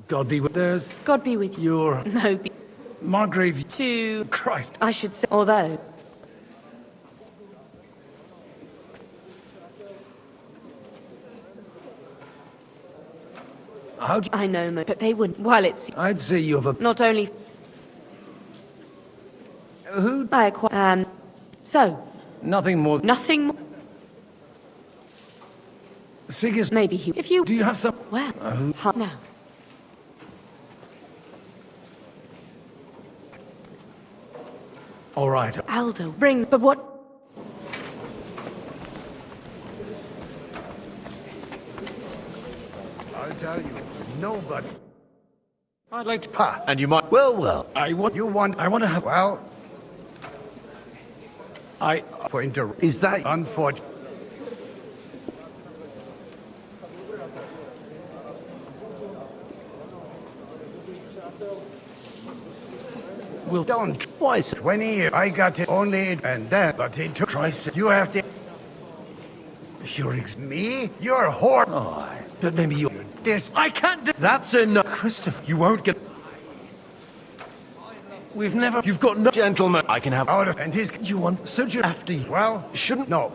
God be with there's God be with you. your No, be Margrave. to... Christ. I should say, although... How'd I know, but they wouldn't. While it's I'd say you have a not only... who? I acquire... So, Nothing more. nothing more. Siggis. Maybe he... If you... Do you have some? Well, who? now. All right. Aldo, bring... But what... I'll tell you, nobody. I'd like to... Pa. And you might... Well. I want. You want... I want to have. Well, I. for Is that unfortunate? Will. Don't. Why, sir? 20 years. I got it only, and then, but it took... Try say. You have to... You're Me? You're a whore. Oh, but maybe you. This... I can't do. That's enough. Christopher. You won't get... We've never. You've got no... Gentlemen, I can have... Out of... And his... You want. So you. After you... Well, Shouldn't... no.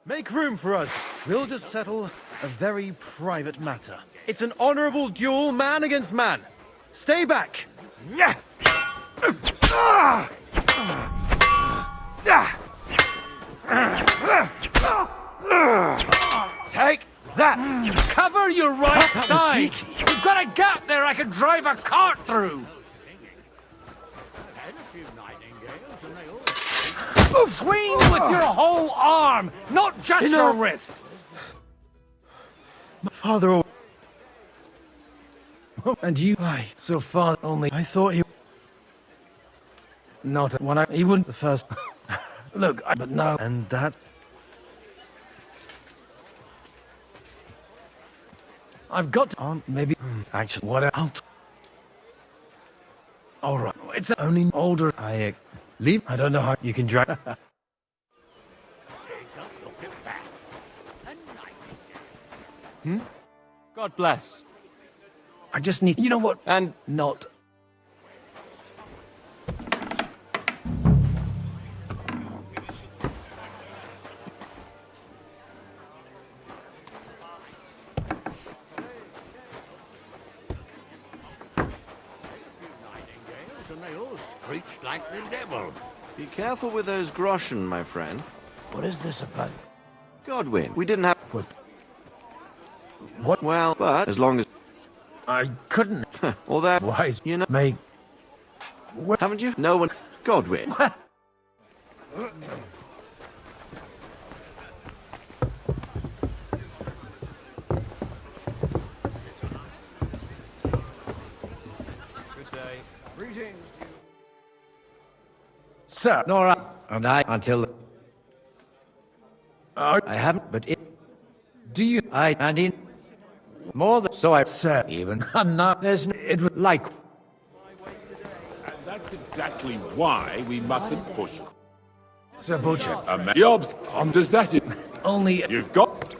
Make room for us. We'll just settle a very private matter. It's an honorable duel, man against man. Stay back. Yeah. Ah! Take that. Cover your right That was side. sneaky. You've got a gap there. I can drive a cart through. Swing with your whole arm, not just your wrist. Father, And you. Aye. So far, only. I thought he... Not when I. He wouldn't. The first... Look, but now. And that... I've got to. Aren't... Maybe. Actually... What else? I'll... All right. It's Only... older. I... leave... I don't know how. You can drag... God bless. I just need. You know what? And... Not. And they all screeched like the devil. Be careful with those groschen, my friend. What is this about? Godwin, we didn't have... What? Well, but as long as... I couldn't. All that... Wise. You know... Make. Haven't you? No one... Godwin. Sir. Nora and I until I haven't, but it. Do you? I and in more than so I Sir. even. I'm not. There's it was like And that's exactly why we mustn't push. Sir Butcher. Jobs, does that it? Only. You've got...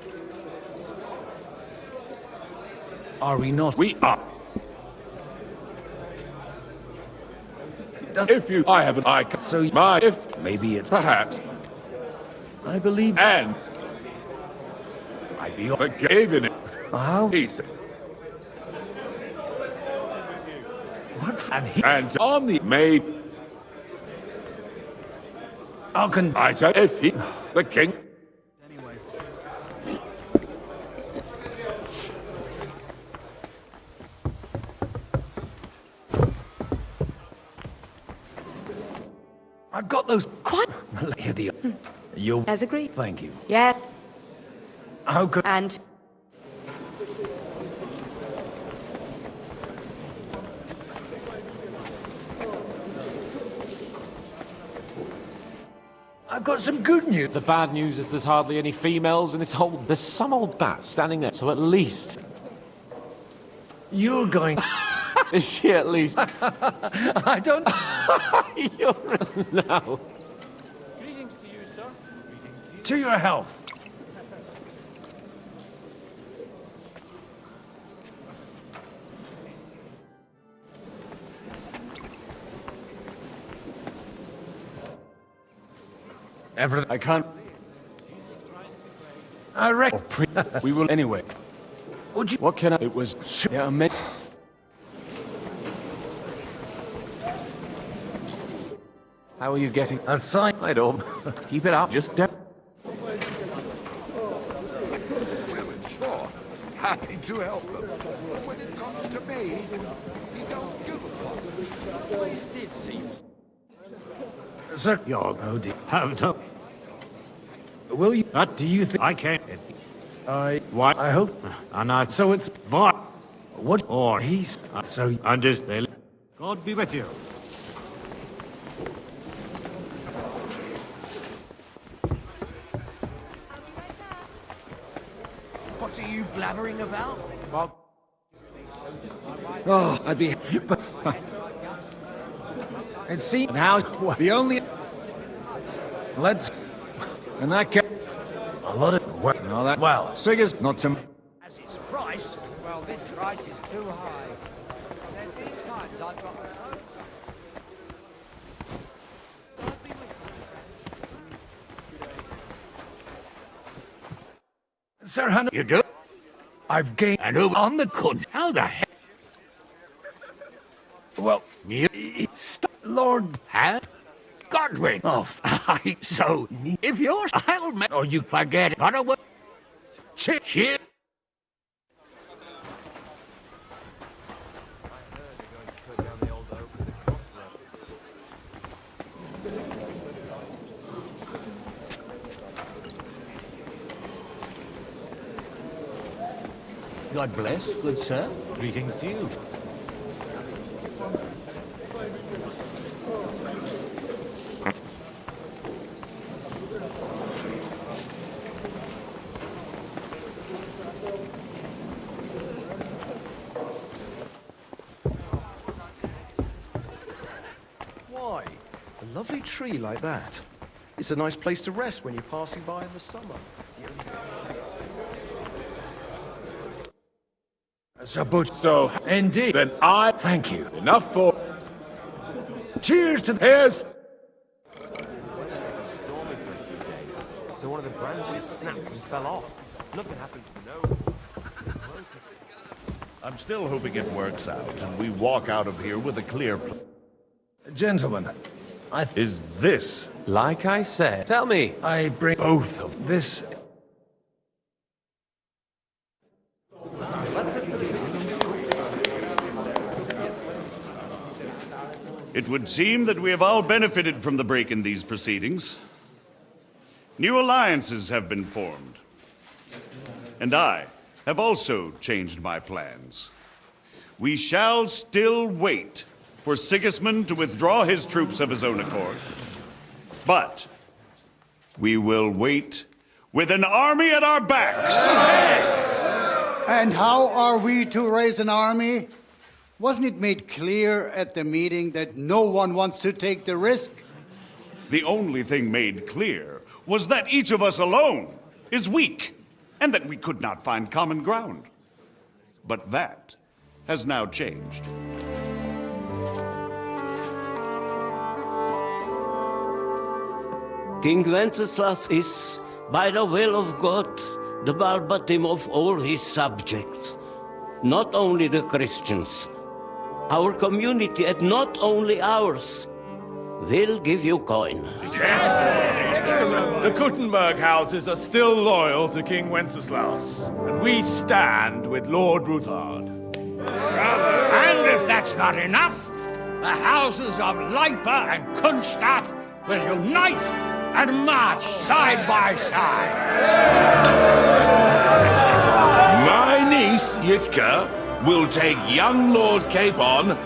Are we not? We are. Does- If you... I have an eye... So you- my... If... Maybe it's. Perhaps. I believe. And... I'd be. Forgiven it. How? He said... What? And he. And on the maid... How can. I tell if he... The king... I've got those. Quite. Here the. You. As agreed. Thank you. Yeah. How could. And... I've got some good news. The bad news is there's hardly any females in this whole... There's some old bat standing there, so at least... You're going. Is she at least... I don't. You're... No. To your health. Everything. I can't. I reckon. We will anyway. Would you? What can I? It was. Yeah, how are you getting? A sign. I don't. Keep it up. Just don't. Sure. Happy to help them. When it comes to me, you don't give a fuck. Sir, you're oh dear. How do? Will you? What do you think? I can't. What? I hope. And I. So it's what? What? Or he's. So understand. God be with you. What are you blabbering about? Well. Oh, I'd be. And see, and how's the only. Let's. And that can. A lot of work and all that. Well, Siggers, not to. As its price? Well, this price is too high. There's been times I've got. Sir Hannah. You do? I've gained. And who on the cunt? How the heck? Well, You. Lord. Huh? Godwin. Oh, so if you're I'll make. Oh, you forget it. But I will. Shit. God bless, good sir. Greetings to you. Why? A lovely tree like that. It's a nice place to rest when you're passing by in the summer. Sir Butch. So, Indeed. then I... Thank you. Enough for... Cheers to. Here's... So one of the branches snapped and fell off. Nothing happened to no. I'm still hoping it works out and we walk out of here with a clear Gentlemen, Is this Like I said. Tell me. I bring both of this. It would seem that we have all benefited from the break in these proceedings. New alliances have been formed. And I have also changed my plans. We shall still wait for Sigismund to withdraw his troops of his own accord. But we will wait with an army at our backs. And how are we to raise an army? Wasn't it made clear at the meeting that no one wants to take the risk? The only thing made clear was that each of us alone is weak, and that we could not find common ground. But that has now changed. King Wenceslas is, by the will of God, the verbatim of all his subjects. Not only the Christians, our community, and not only ours, will give you GOIN. The Kuttenberg houses are still loyal to King Wenceslas, and we stand with Lord Ruthard. And if that's not enough, the houses of Leipa and Kunstadt will unite and march side by side. My niece, Yitka, will take young Lord Capon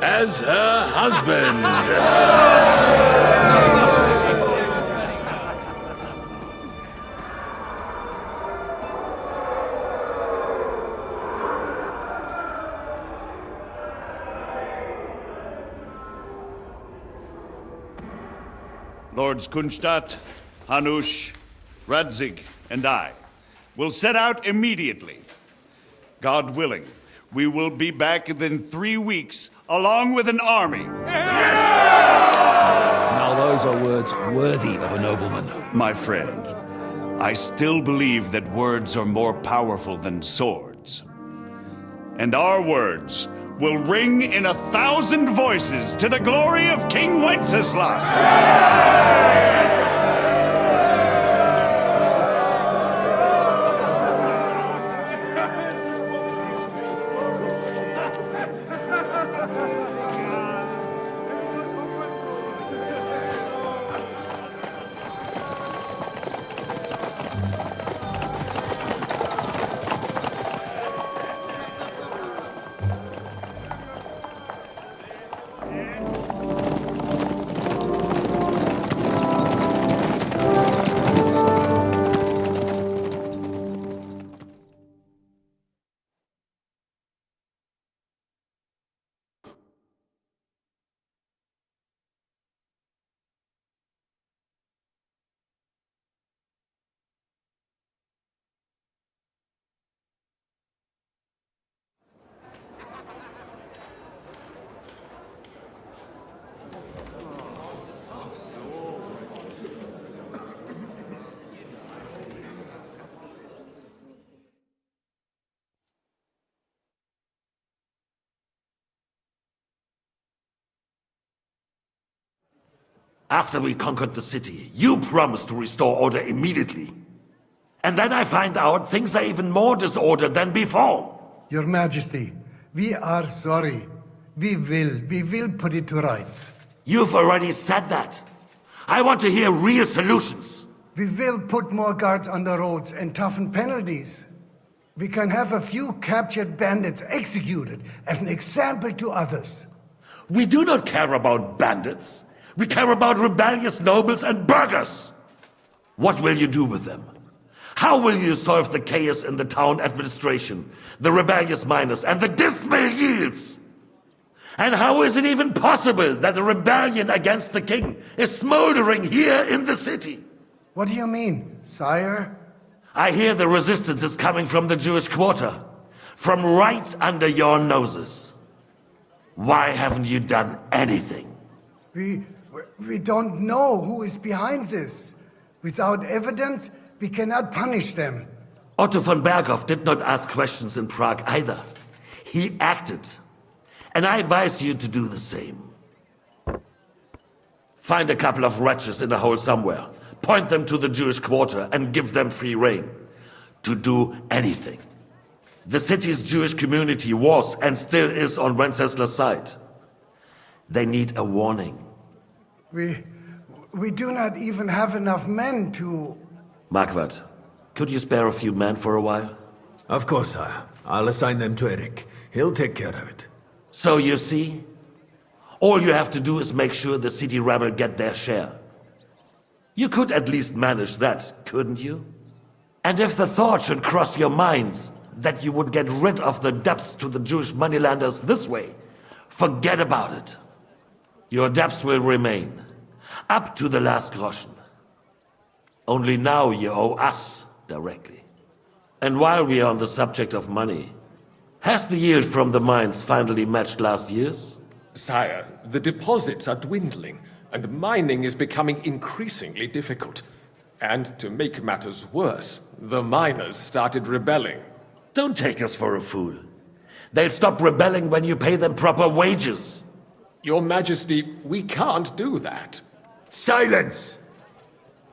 as her husband. Lords Kunstadt, Hanush, Radzig, and I will set out immediately. God willing, we will be back within 3 weeks, along with an army. Now those are words. words worthy of a nobleman. My friend, I still believe that words are more powerful than swords. And our words will ring in 1,000 voices to the glory of King Wenceslas! After we conquered the city, you promised to restore order immediately. And then I find out things are even more disordered than before. Your Majesty, we are sorry. We will put it to rights. You've already said that. I want to hear real solutions. We will put more guards on the roads and toughen penalties. We can have a few captured bandits executed as an example to others. We do not care about bandits. We care about rebellious nobles and burghers. What will you do with them? How will you solve the chaos in the town administration, the rebellious miners, and the dismal yields? And how is it even possible that a rebellion against the king is smoldering here in the city? What do you mean, sire? I hear the resistance is coming from the Jewish quarter, from right under your noses. Why haven't you done anything? We don't know who is behind this. Without evidence, we cannot punish them. Otto von Berghoff did not ask questions in Prague either. He acted. And I advise you to do the same. Find a couple of wretches in a hole somewhere, point them to the Jewish quarter, and give them free rein to do anything. The city's Jewish community was and still is on Wenceslas' side. They need a warning. We do not even have enough men to... Marquardt, could you spare a few men for a while? Of course, sire. I'll assign them to Eric. He'll take care of it. So you see, all you have to do is make sure the city rebel get their share. You could at least manage that, couldn't you? And if the thought should cross your minds that you would get rid of the debts to the Jewish moneylenders this way, forget about it. Your debts will remain, up to the last groschen. Only now you owe us directly. And while we are on the subject of money, has the yield from the mines finally matched last year's? Sire, the deposits are dwindling, and mining is becoming increasingly difficult. And to make matters worse, the miners started rebelling. Don't take us for a fool. They'll stop rebelling when you pay them proper wages. Your Majesty, we can't do that. Silence!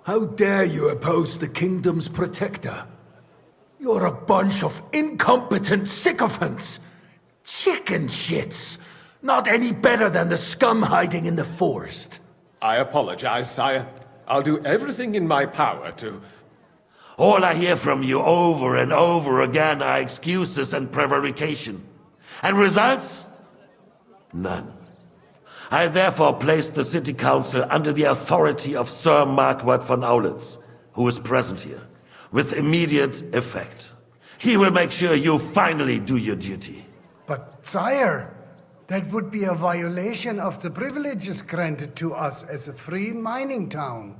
How dare you oppose the kingdom's protector? You're a bunch of incompetent sycophants! Chicken shits! Not any better than the scum hiding in the forest. I apologize, sire. I'll do everything in my power to... All I hear from you over and over again are excuses and prevarication. And results? None. I therefore placed the city council under the authority of Sir Marquardt von Aulitz, who is present here, with immediate effect. He will make sure you finally do your duty. But, sire, that would be a violation of the privileges granted to us as a free mining town.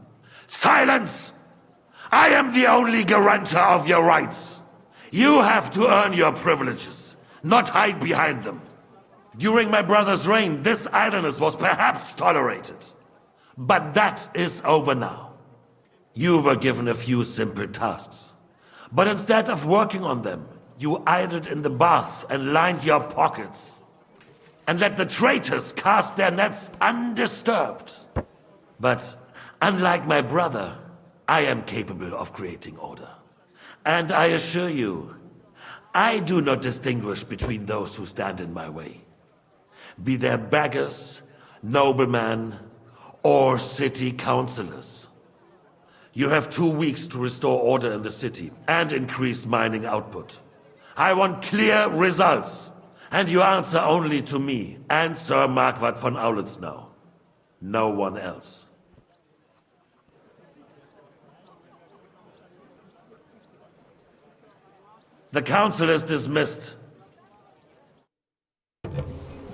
Silence! I am the only guarantor of your rights. You have to earn your privileges, not hide behind them. During my brother's reign, this idleness was perhaps tolerated. But that is over now. You were given a few simple tasks. But instead of working on them, you idled in the baths and lined your pockets. And let the traitors cast their nets undisturbed. But unlike my brother, I am capable of creating order. And I assure you, I do not distinguish between those who stand in my way. Be they beggars, noblemen, or city councillors. You have 2 weeks to restore order in the city and increase mining output. I want clear results, and you answer only to me and Sir Marquardt von Aulitz now. No one else. The council is dismissed.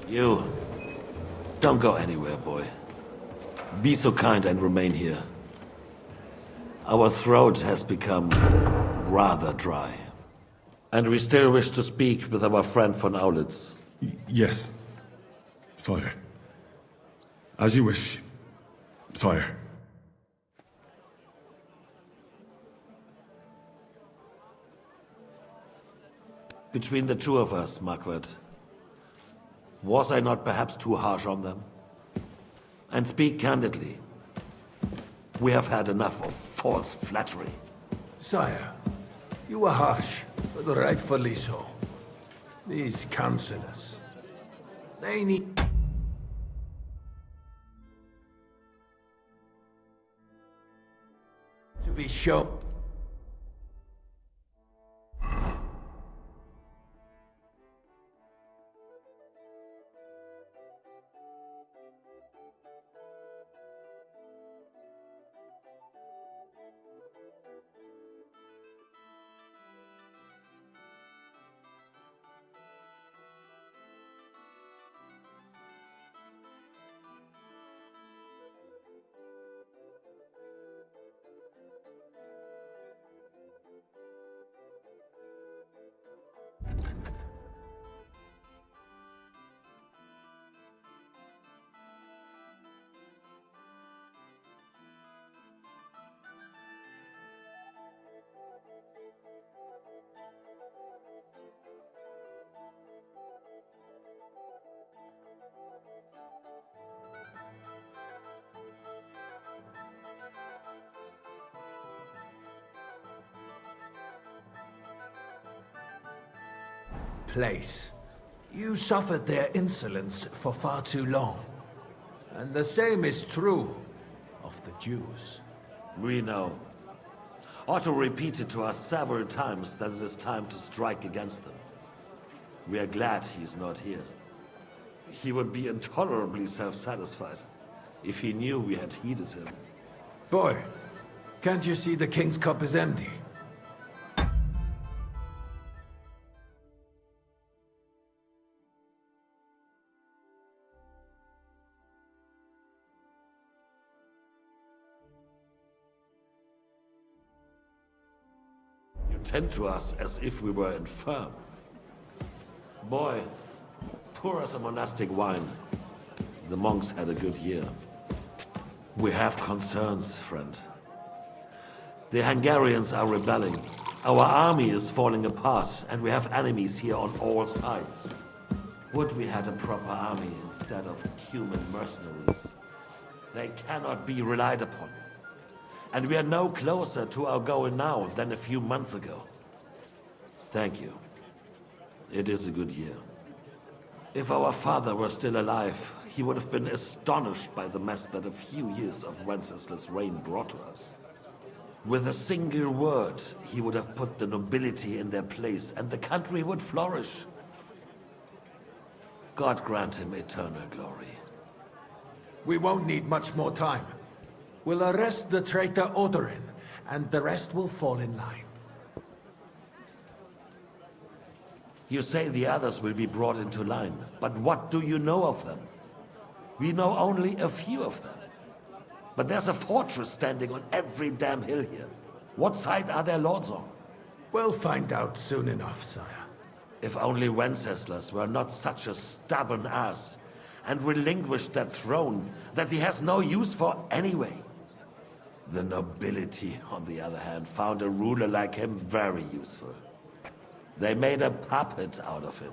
You, don't go anywhere, boy. Be so kind and remain here. Our throat has become rather dry. And we still wish to speak with our friend von Aulitz. Yes, sire. As you wish, sire. Between the two of us, Marquardt, was I not perhaps too harsh on them? And speak candidly, we have had enough of false flattery. Sire, you were harsh, but rightfully so. These councillors, they need... to be shown. Place. You suffered their insolence for far too long. And the same is true of the Jews. We know. Otto repeated to us several times that it is time to strike against them. We are glad he is not here. He would be intolerably self-satisfied if he knew we had heeded him. Boy, can't you see the King's cup is empty? Tend to us as if we were infirm. Boy, pour us a monastic wine. The monks had a good year. We have concerns, friend. The Hungarians are rebelling. Our army is falling apart, and we have enemies here on all sides. Would we had a proper army instead of human mercenaries? They cannot be relied upon. And we are no closer to our goal now than a few months ago. Thank you. It is a good year. If our father were still alive, he would have been astonished by the mess that a few years of Wenceslas' reign brought to us. With a single word, he would have put the nobility in their place, and the country would flourish. God grant him eternal glory. We won't need much more time. We'll arrest the traitor Odorin, and the rest will fall in line. You say the others will be brought into line, but what do you know of them? We know only a few of them. But there's a fortress standing on every damn hill here. What side are their lords on? We'll find out soon enough, sire. If only Wenceslas were not such a stubborn ass, and relinquished that throne that he has no use for anyway. The nobility, on the other hand, found a ruler like him very useful. They made a puppet out of him.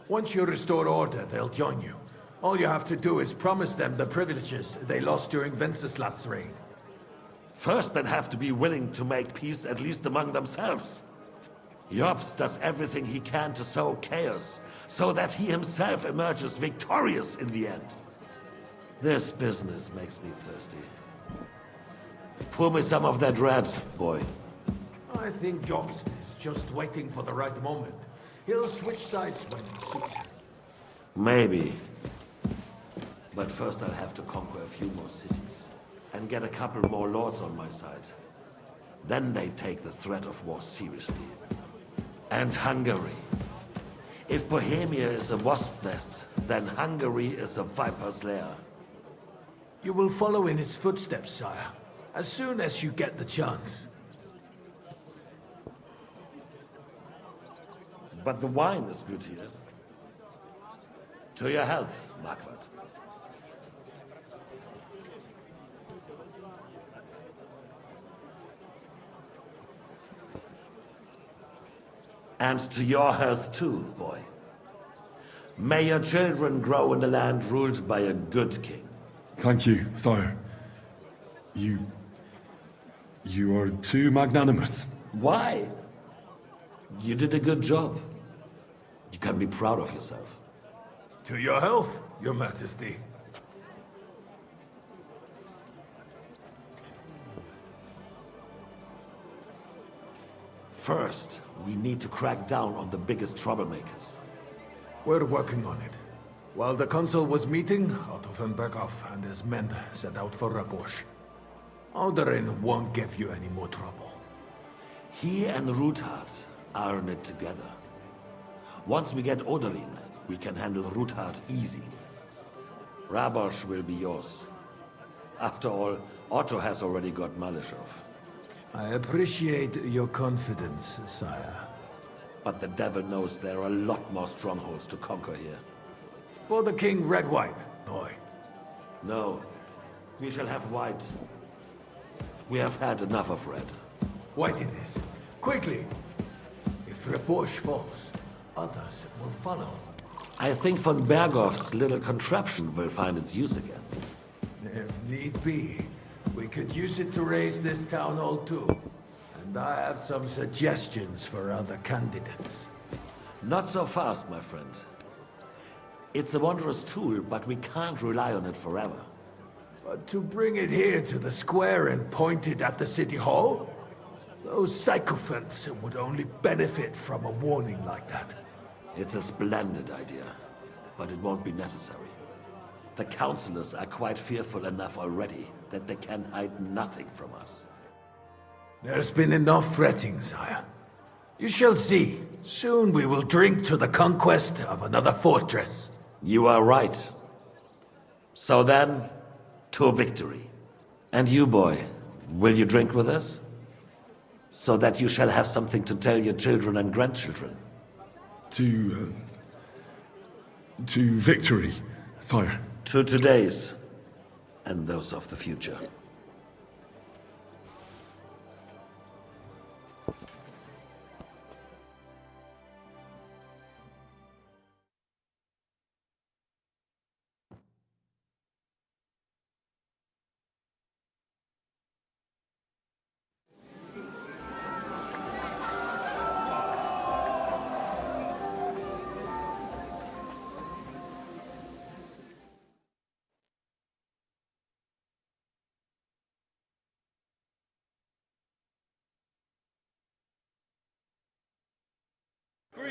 Once you restore order, they'll join you. All you have to do is promise them the privileges they lost during Wenceslas' reign. First, they'd have to be willing to make peace at least among themselves. Jobst does everything he can to sow chaos, so that he himself emerges victorious in the end. This business makes me thirsty. Pour me some of that red, boy. I think Jobst is just waiting for the right moment. He'll switch sides when it suits him. Maybe. But first I'll have to conquer a few more cities, and get a couple more lords on my side. Then they take the threat of war seriously. And Hungary. If Bohemia is a wasp nest, then Hungary is a viper's lair. You will follow in his footsteps, sire, as soon as you get the chance. But the wine is good here. To your health, Marquardt. And to your health too, boy. May your children grow in a land ruled by a good king. Thank you, sire. You are too magnanimous. Why? You did a good job. You can be proud of yourself. To your health, your majesty. First, we need to crack down on the biggest troublemakers. We're working on it. While the consul was meeting, Otto von Berghoff and his men set out for Rabosch. Alderin won't give you any more trouble. He and Ruthard are in it together. Once we get Oderin, we can handle Ruthard easily. Rabosch will be yours. After all, Otto has already got Malishov. I appreciate your confidence, sire. But the devil knows there are a lot more strongholds to conquer here. For the king, red wine, boy. No, we shall have white. We have had enough of red. White it is. Quickly! If Rabosch falls, others will follow. I think von Berghoff's little contraption will find its use again. If need be, we could use it to raise this town hall too. And I have some suggestions for other candidates. Not so fast, my friend. It's a wondrous tool, but we can't rely on it forever. But to bring it here to the square and point it at the city hall? Those sycophants would only benefit from a warning like that. It's a splendid idea, but it won't be necessary. The councillors are quite fearful enough already that they can hide nothing from us. There's been enough fretting, sire. You shall see. Soon we will drink to the conquest of another fortress. You are right. So then, to victory. And you, boy, will you drink with us? So that you shall have something to tell your children and grandchildren. To victory, sire. To today's, and those of the future.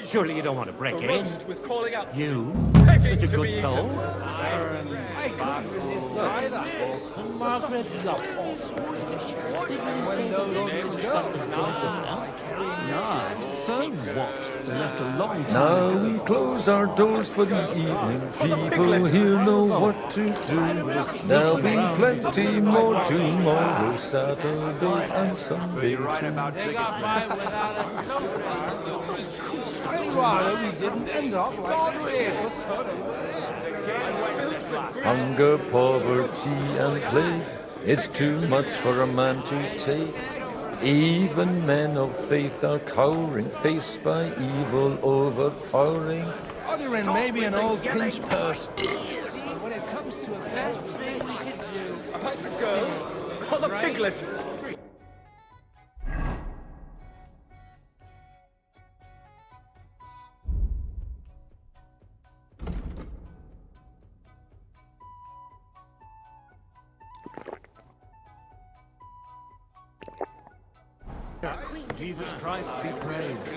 Surely you don't want to break The in. roast was calling out. You? Begging Such a to good be soul. I couldn't resist either. Margaret So what? We left a long time Now ago. we close our doors for the evening. People here know what to do. There'll be plenty more tomorrow, Saturday and Sunday too. I'd rather we didn't end up like Hunger, poverty, and plague. It's too much for a man to take. Even men of faith are cowering, faced by evil overpowering. Other in maybe an old pinch purse. When it comes to about the girls or the piglet. Jesus Christ be praised.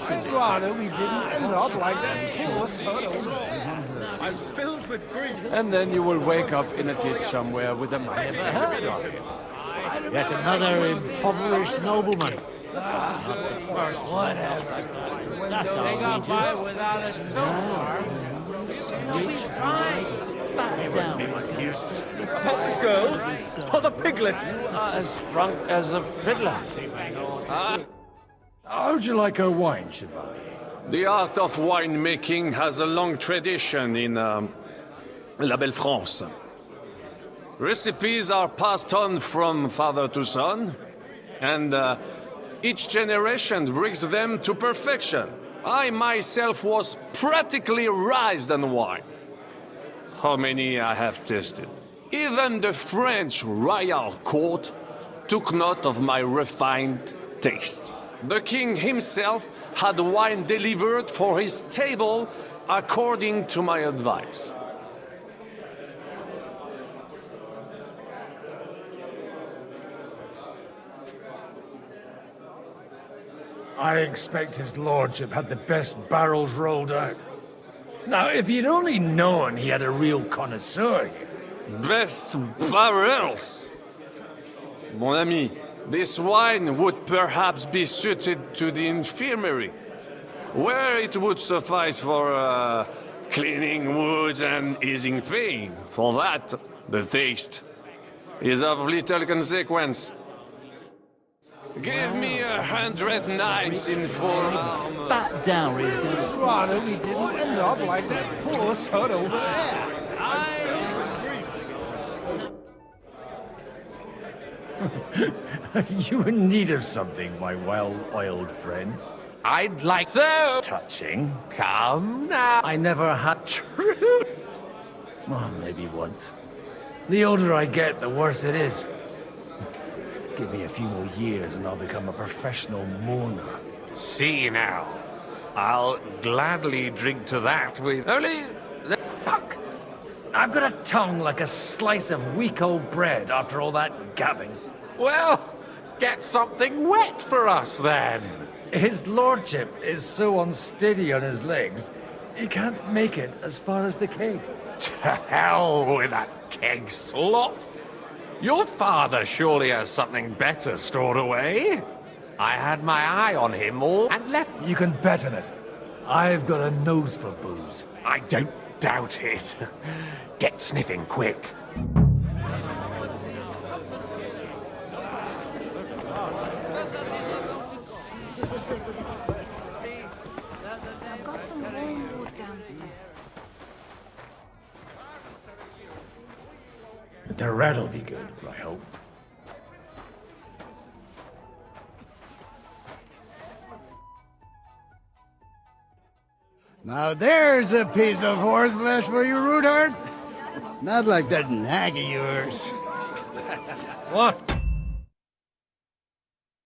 I'd rather we didn't end up like that poor son of... I'm filled with grief. And then you will wake up in a ditch somewhere with a man never heard of it. Yet another impoverished nobleman. Whatever. They got by without a sword. Which fine. Back down. About the girls or the piglet. You are as drunk as a fiddler. How'd you like a wine, Chevalier? The art of winemaking has a long tradition in La Belle France. Recipes are passed on from father to son, and each generation brings them to perfection. I myself was practically raised on wine. How many I have tasted. Even the French royal court took note of my refined taste. The king himself had wine delivered for his table according to my advice. I expect his lordship had the best barrels rolled out. Now, if he'd only known he had a real connoisseur here. Best barrels? Mon ami, this wine would perhaps be suited to the infirmary, where it would suffice for cleaning wounds and easing pain. For that, the taste is of little consequence. Give me 100 knights in full armor. Back down, Rizzo. Rather we didn't end up like that poor son over there. You in need of something, my well-oiled friend? I'd like so touching. Come now. I never had truth. Well, maybe once. The older I get, the worse it is. Give me a few more years and I'll become a professional mourner. See now, I'll gladly drink to that with only... Fuck! I've got a tongue like a slice of weak old bread after all that gabbing. Well, get something wet for us then. His lordship is so unsteady on his legs, he can't make it as far as the keg. To hell with that keg slop. Your father surely has something better stored away. I had my eye on him all and left. You can bet on it. I've got a nose for booze. I don't doubt it. Get sniffing quick. I've got some warm wood downstairs. The rat'll be good, I hope. Now there's a piece of horseflesh for you, Rootheart. Not like that nag of yours. What?